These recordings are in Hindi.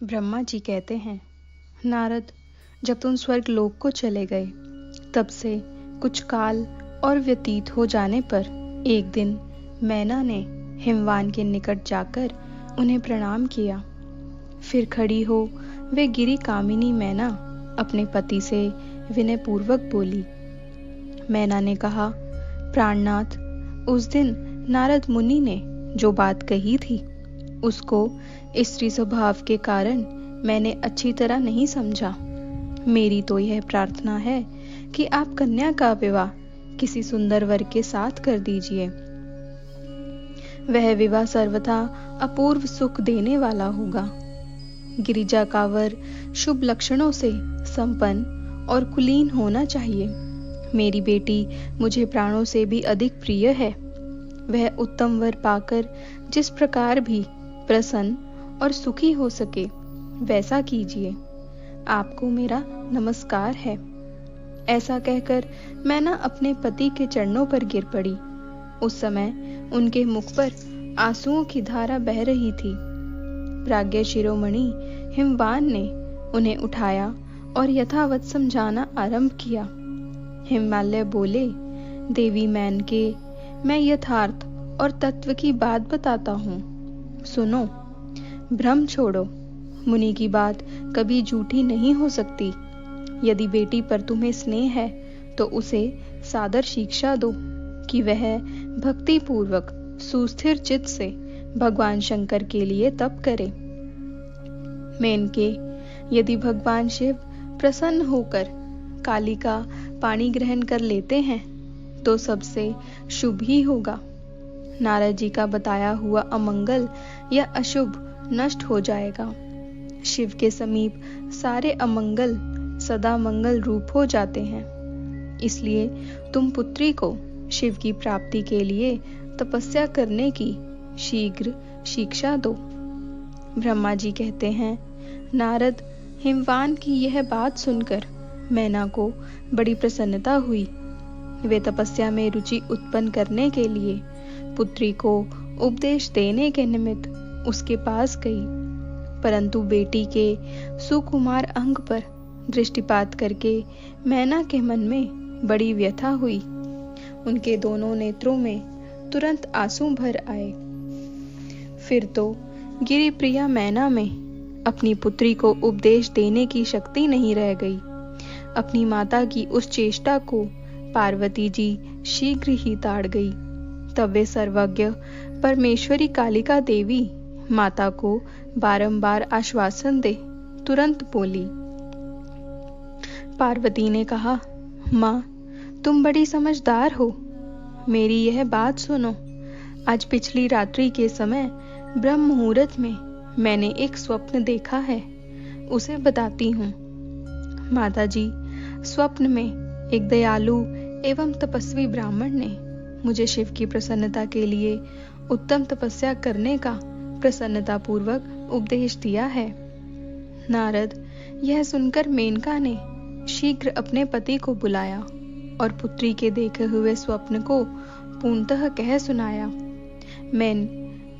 ब्रह्मा जी कहते हैं, नारद, जब तुम स्वर्ग लोक को चले गए तब से कुछ काल और व्यतीत हो जाने पर एक दिन मैना ने हिमवान के निकट जाकर उन्हें प्रणाम किया। फिर खड़ी हो वे गिरी कामिनी मैना अपने पति से विनय पूर्वक बोली। मैना ने कहा, प्राणनाथ, उस दिन नारद मुनि ने जो बात कही थी उसको स्त्री स्वभाव के कारण मैंने अच्छी तरह नहीं समझा। मेरी तो यह प्रार्थना है कि आप कन्या का विवाह किसी सुंदर वर के साथ कर दीजिए। वह विवाह सर्वथा अपूर्व सुख देने वाला होगा। गिरिजा का वर शुभ लक्षणों से संपन्न और कुलीन होना चाहिए। मेरी बेटी मुझे प्राणों से भी अधिक प्रिय है। वह उत्तम वर पाकर जिस प्रकार भी प्रसन्न और सुखी हो सके वैसा कीजिए। आपको मेरा नमस्कार है। ऐसा कहकर मैना अपने पति के चरणों पर गिर पड़ी। उस समय उनके मुख पर आंसुओं की धारा बह रही थी। प्राज्ञ शिरोमणि हिमवान ने उन्हें उठाया और यथावत समझाना आरंभ किया। हिमालय बोले, देवी मैनके, मैं यथार्थ और तत्व की बात बताता हूँ, सुनो। भ्रम छोड़ो। मुनि की बात कभी झूठी नहीं हो सकती। यदि बेटी पर तुम्हें स्नेह है तो उसे सादर शिक्षा दो कि वह भक्ति पूर्वक सुस्थिर चित्त से भगवान शंकर के लिए तप करे। मेनके, यदि भगवान शिव प्रसन्न होकर काली का पानी ग्रहण कर लेते हैं तो सबसे शुभ ही होगा। नारद जी का बताया हुआ अमंगल या अशुभ नष्ट हो जाएगा। शिव के समीप सारे अमंगल सदा मंगल रूप हो जाते हैं। इसलिए तुम पुत्री को शिव की प्राप्ति के लिए तपस्या करने की शीघ्र शिक्षा दो। ब्रह्मा जी कहते हैं, नारद, हिमवान की यह बात सुनकर मैना को बड़ी प्रसन्नता हुई। वे तपस्या में रुचि उत्पन्न करने के लिए पुत्री को उपदेश देने के निमित्त उसके पास गई, परंतु बेटी के सुकुमार अंग पर दृष्टिपात करके मैना के मन में बड़ी व्यथा हुई। उनके दोनों नेत्रों में तुरंत आंसू भर आए। फिर तो गिरिप्रिया मैना में अपनी पुत्री को उपदेश देने की शक्ति नहीं रह गई। अपनी माता की उस चेष्टा को पार्वती जी शीघ्र ही ताड़ गई। तब वे सर्वज्ञ परमेश्वरी कालिका देवी माता को बारंबार आश्वासन दे तुरंत बोली। पार्वती ने कहा, माँ, तुम बड़ी समझदार हो। मेरी यह बात सुनो। आज पिछली रात्रि के समय ब्रह्म मुहूर्त में मैंने एक स्वप्न देखा है, उसे बताती हूँ। माता जी, स्वप्न में एक दयालु एवं तपस्वी ब्राह्मण ने मुझे शिव की प्रसन्नता के लिए उत्तम तपस्या करने का प्रसन्नता पूर्वक उपदेश दिया है। नारद, यह सुनकर मेनका ने शीघ्र अपने पति को बुलाया और पुत्री के देखे हुए स्वप्न को पूर्णतः कह सुनाया।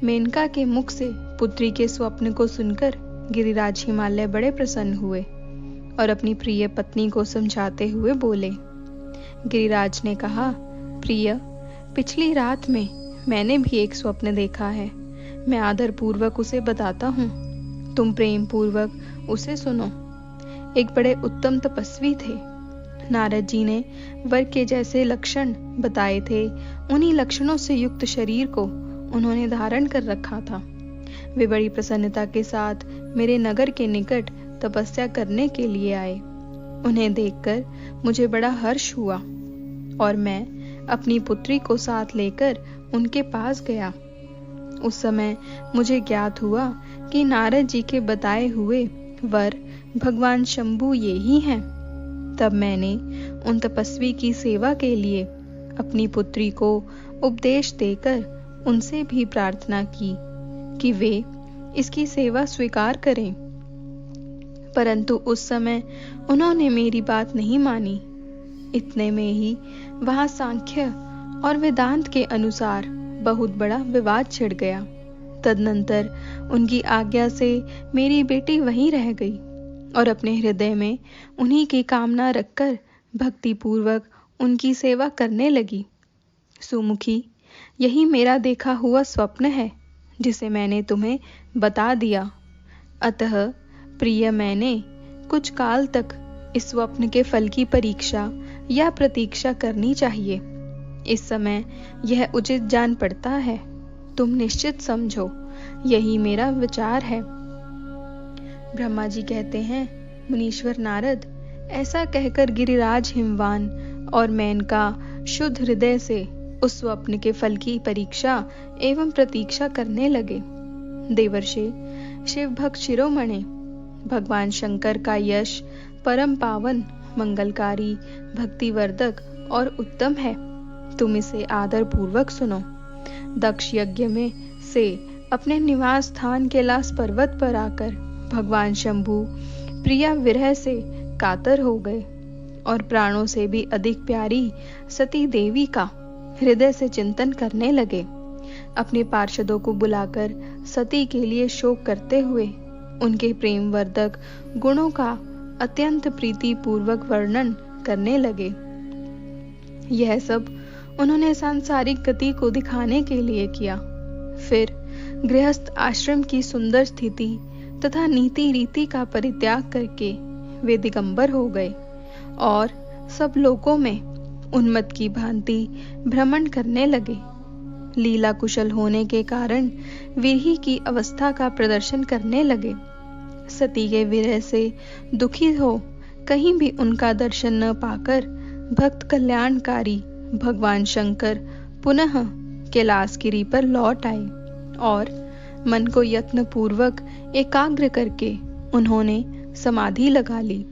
मेनका के मुख से पुत्री के स्वप्न को सुनकर गिरिराज हिमालय बड़े प्रसन्न हुए और अपनी प्रिय पत्नी को समझाते हुए बोले। गिरिराज ने कहा, प्रिय, पिछली रात में मैंने भी एक स्वप्न देखा है। मैं आदर पूर्वक उसे बताता हूँ, तुम प्रेम पूर्वक उसे सुनो। एक बड़े उत्तम तपस्वी थे। नारद जी ने वर के जैसे लक्षण बताए थे, उन्हीं लक्षणों से युक्त शरीर को उन्होंने धारण कर रखा था। वे बड़ी प्रसन्नता के साथ मेरे नगर के निकट तपस्या करने के लिए आए। उन्हें देखकर मुझे बड़ा हर्ष हुआ और मैं अपनी पुत्री को साथ लेकर उनके पास गया। उस समय मुझे ज्ञात हुआ कि नारद जी के बताए हुए वर भगवान शंभु ये ही हैं। तब मैंने उन तपस्वी की सेवा के लिए अपनी पुत्री को उपदेश देकर उनसे भी प्रार्थना की कि वे इसकी सेवा स्वीकार करें, परंतु उस समय उन्होंने मेरी बात नहीं मानी। इतने में ही वहां सांख्य और वेदांत के अनुसार बहुत बड़ा विवाद छिड़ गया। तदनंतर उनकी आज्ञा से मेरी बेटी वहीं रह गई और अपने हृदय में उन्हीं की कामना रखकर भक्ति पूर्वक उनकी सेवा करने लगी। सुमुखी, यही मेरा देखा हुआ स्वप्न है जिसे मैंने तुम्हें बता दिया। अतः प्रिय, मैंने कुछ काल तक इस स्वप्न के फल की परीक्षा या प्रतीक्षा करनी चाहिए। इस समय यह उचित जान पड़ता है। तुम निश्चित समझो, यही मेरा विचार है। ब्रह्मा जी कहते हैं, मुनीश्वर नारद, ऐसा कहकर गिरिराज हिमवान और मेनका शुद्ध हृदय से उस स्वप्न के फल की परीक्षा एवं प्रतीक्षा करने लगे। देवर्षि शिव भक्त शिरोमणि, भगवान शंकर का यश परम पावन, मंगलकारी, भक्तिवर्धक और उत्तम है। तुम इसे आदर पूर्वक सुनो। दक्ष यज्ञ में से अपने निवास स्थान कैलाश पर्वत पर आकर भगवान शंभु प्रिया विरह से कातर हो गए और प्राणों से भी अधिक प्यारी सती देवी का हृदय से चिंतन करने लगे। अपने पार्षदों को बुलाकर सती के लिए शोक करते हुए उनके प्रेमवर्धक गुणों का अत्यंत प्रीति पूर्वक वर्णन करने लगे। यह सब उन्होंने सांसारिक गति को दिखाने के लिए किया। फिर गृहस्थ आश्रम की सुंदर स्थिति तथा नीति रीति का परित्याग करके वे दिगंबर हो गए और सब लोकों में उन्मत्त की भांति भ्रमण करने लगे। लीला कुशल होने के कारण विरही की अवस्था का प्रदर्शन करने लगे। सती के विरह से दुखी हो कहीं भी उनका दर्शन न पाकर भक्त कल्याणकारी भगवान शंकर पुनः कैलाशगिरी पर लौट आए और मन को यत्न पूर्वक एकाग्र करके उन्होंने समाधि लगा ली,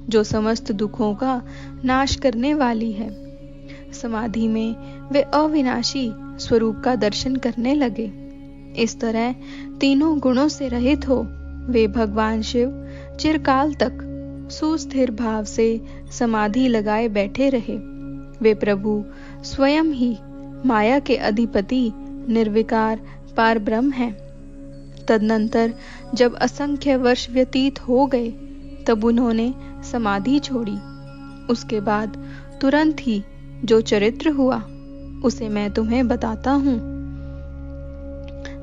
जो समस्त दुखों का नाश करने वाली है। समाधि में वे अविनाशी स्वरूप का दर्शन करने लगे। इस तरह तीनों गुणों से रहित हो वे भगवान शिव चिरकाल तक सुस्थिर भाव से समाधि लगाए बैठे रहे। वे प्रभु स्वयं ही माया के अधिपति निर्विकार पार ब्रह्म हैं। तदनंतर जब असंख्य वर्ष व्यतीत हो गए तब उन्होंने समाधि छोड़ी। उसके बाद तुरंत ही जो चरित्र हुआ उसे मैं तुम्हें बताता हूँ।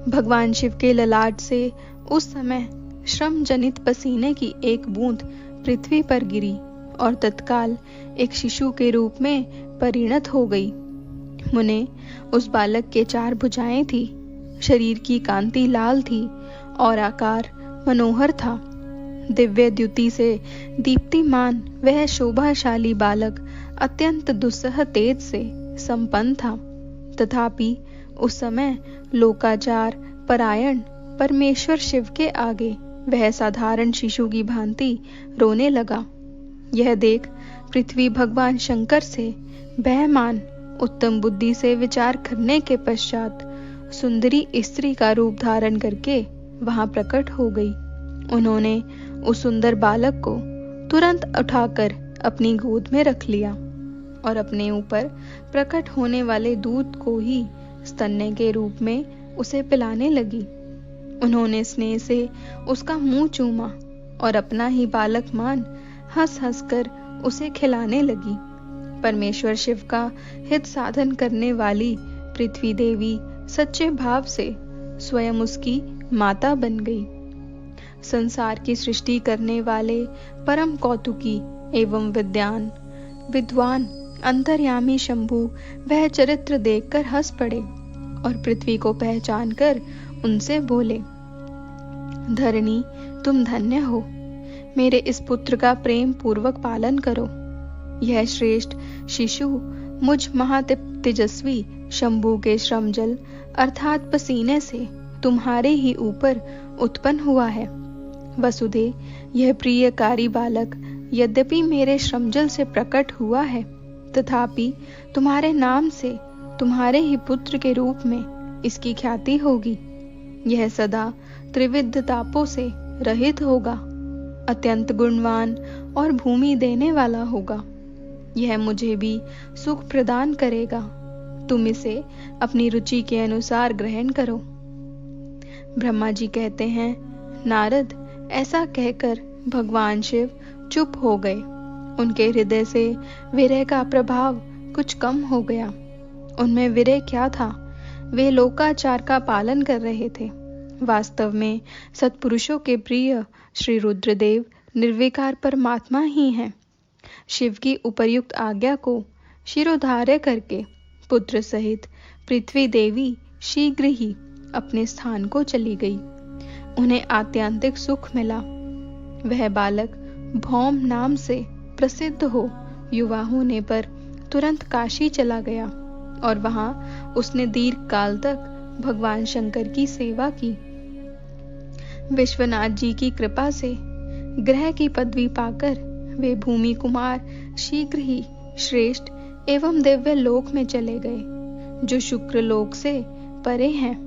भगवान शिव के ललाट से उस समय श्रम जनित पसीने की एक बूंद पृथ्वी पर गिरी और तत्काल एक शिशु के रूप में परिणत हो गई। मुने, उस बालक के 4 भुजाएं थी, शरीर की कांति लाल थी और आकार मनोहर था। दिव्य द्युति से दीप्तिमान वह शोभाशाली बालक अत्यंत दुस्सह तेज से संपन्न था। तथापि उस समय लोकाचार परायण परमेश्वर शिव के आगे वह साधारण शिशु की भांति रोने लगा। यह देख पृथ्वी भगवान शंकर से बहमान उत्तम बुद्धि से विचार करने के पश्चात सुंदरी स्त्री का रूप धारण करके वहां प्रकट हो गई। उन्होंने उस सुंदर बालक को तुरंत उठाकर अपनी गोद में रख लिया और अपने ऊपर प्रकट होने वाले दूध को ही स्तन्य के रूप में उसे पिलाने लगी। उन्होंने स्नेह से उसका मुंह चूमा और अपना ही बालक मान हंस हंस कर उसे खिलाने लगी। परमेश्वर शिव का हित साधन करने वाली पृथ्वी देवी सच्चे भाव से स्वयं उसकी माता बन गई। संसार की सृष्टि करने वाले परम कौतुकी एवं विद्वान अंतर्यामी शंभु वह चरित्र देखकर हंस पड़े और पृथ्वी को पहचान कर उनसे बोले, धरणी, तुम धन्य हो। मेरे इस पुत्र का प्रेम पूर्वक पालन करो। यह श्रेष्ठ शिशु मुझ महातेजस्वी शंभु के श्रमजल अर्थात पसीने से तुम्हारे ही ऊपर उत्पन्न हुआ है। वसुदे, यह प्रियकारी बालक यद्यपि मेरे श्रमजल से प्रकट हुआ है, तथापि तुम्हारे नाम से तुम्हारे ही पुत्र के रूप में इसकी ख्याति होगी। यह सदा त्रिविध तापों से रहित होगा, अत्यंत गुणवान और भूमि देने वाला होगा। यह मुझे भी सुख प्रदान करेगा। तुम इसे अपनी रुचि के अनुसार ग्रहण करो। ब्रह्मा जी कहते हैं, नारद, ऐसा कहकर भगवान शिव चुप हो गए। उनके हृदय से विरह का प्रभाव कुछ कम हो गया। उनमें विरह क्या था? वे लोकाचार का पालन कर रहे थे। वास्तव में सत्पुरुषों के प्रिय श्री रुद्रदेव निर्विकार परमात्मा ही हैं। शिव की उपर्युक्त आज्ञा को शिरोधार्य करके पुत्र सहित पृथ्वी देवी शीघ्र ही अपने स्थान को चली गई। उन्हें आत्यंतिक सुख मिला। वह बालक भौम नाम से प्रसिद्ध हो युवा होने पर तुरंत काशी चला गया और वहां उसने दीर्घ काल तक भगवान शंकर की सेवा की। विश्वनाथ जी की कृपा से ग्रह की पदवी पाकर वे भूमि कुमार शीघ्र ही श्रेष्ठ एवं दिव्य लोक में चले गए, जो शुक्र लोक से परे हैं।